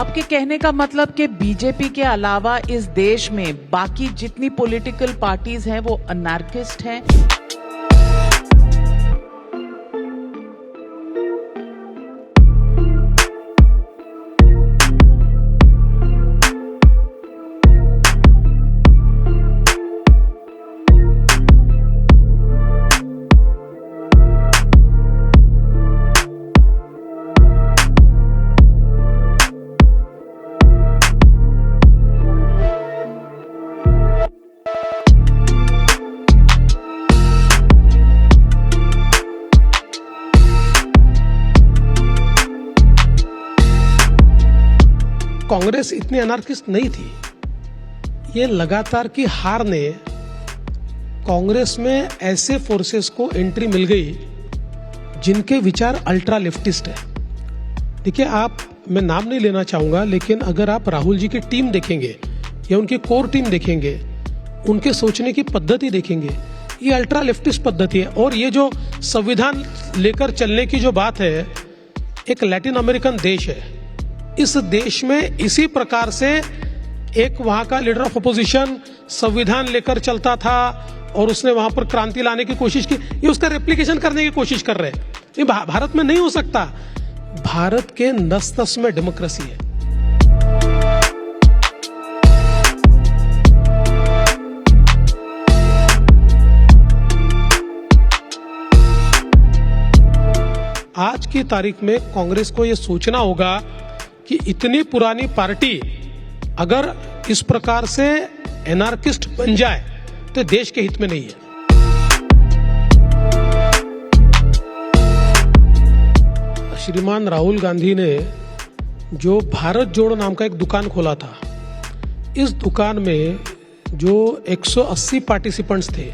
आपके कहने का मतलब कि बीजेपी के अलावा इस देश में बाकी जितनी पॉलिटिकल पार्टीज हैं वो अनार्किस्ट हैं? कांग्रेस इतनी अनार्किस्ट नहीं थी। ये लगातार की हार ने कांग्रेस में ऐसे फोर्सेस को एंट्री मिल गई जिनके विचार अल्ट्रा लेफ्टिस्ट है। देखिए, मैं नाम नहीं लेना चाहूंगा, लेकिन अगर आप राहुल जी की टीम देखेंगे या उनकी कोर टीम देखेंगे, उनके सोचने की पद्धति देखेंगे, ये अल्ट्रा लेफ्टिस्ट पद्धति है। और ये जो संविधान लेकर चलने की जो बात है, एक लैटिन अमेरिकन देश है, इस देश में इसी प्रकार से एक वहां का लीडर ऑफ अपोजिशन संविधान लेकर चलता था और उसने वहां पर क्रांति लाने की कोशिश की। ये उसका रेप्लिकेशन करने की कोशिश कर रहे हैं। ये भारत में नहीं हो सकता। भारत के नस-नस में डेमोक्रेसी है। आज की तारीख में कांग्रेस को यह सोचना होगा कि इतनी पुरानी पार्टी अगर इस प्रकार से एनार्किस्ट बन जाए तो देश के हित में नहीं है। श्रीमान राहुल गांधी ने जो भारत जोड़ो नाम का एक दुकान खोला था, इस दुकान में जो 180 पार्टिसिपेंट्स थे,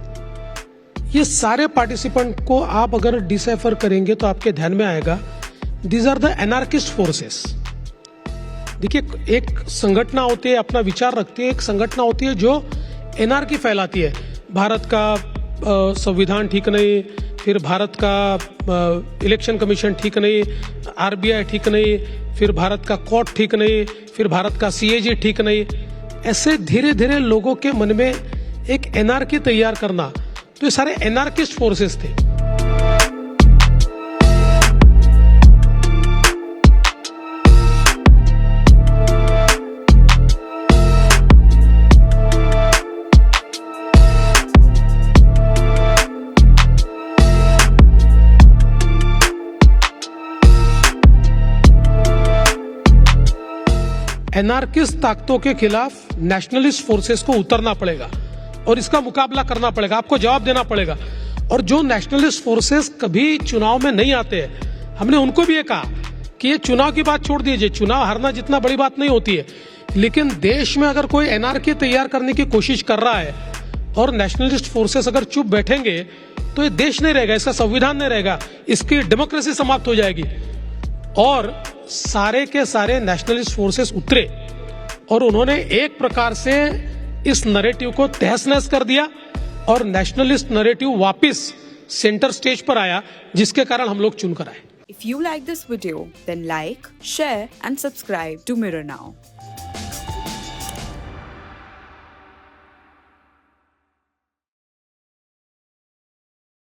ये सारे पार्टिसिपेंट को आप अगर डिसाइफर करेंगे तो आपके ध्यान में आएगा, these are the anarchist forces. देखिए, एक संगठन होती है, अपना विचार रखती है, एक संगठन होती है जो एनार्की फैलाती है। भारत का संविधान ठीक नहीं, फिर भारत का इलेक्शन कमीशन ठीक नहीं, आरबीआई ठीक नहीं, फिर भारत का कोर्ट ठीक नहीं, फिर भारत का सीएजी ठीक नहीं। ऐसे धीरे धीरे लोगों के मन में एक एनार्की तैयार करना, तो ये सारे एनार्किस्ट फोर्सेस थे। एनार्किस्ट ताकतों के खिलाफ नेशनलिस्ट फोर्सेस को उतरना पड़ेगा और इसका मुकाबला करना पड़ेगा, आपको जवाब देना पड़ेगा। और जो नेशनलिस्ट फोर्सेस कभी चुनाव में नहीं आते हैं, हमने उनको भी ये कहा कि ये चुनाव की बात छोड़ दीजिए, चुनाव हारना जितना बड़ी बात नहीं होती है, लेकिन देश में अगर कोई एनार्की तैयार करने की कोशिश कर रहा है और नेशनलिस्ट फोर्सेस अगर चुप बैठेंगे तो ये देश नहीं रहेगा, इसका संविधान नहीं रहेगा, इसकी डेमोक्रेसी समाप्त हो जाएगी। और सारे के सारे नेशनलिस्ट फोर्सेस उतरे और उन्होंने एक प्रकार से इस नैरेटिव को तहस-नहस कर दिया और नेशनलिस्ट नैरेटिव वापस सेंटर स्टेज पर आया, जिसके कारण हम लोग चुनकर आए। If you like this video, then like, share and subscribe to Mirror Now.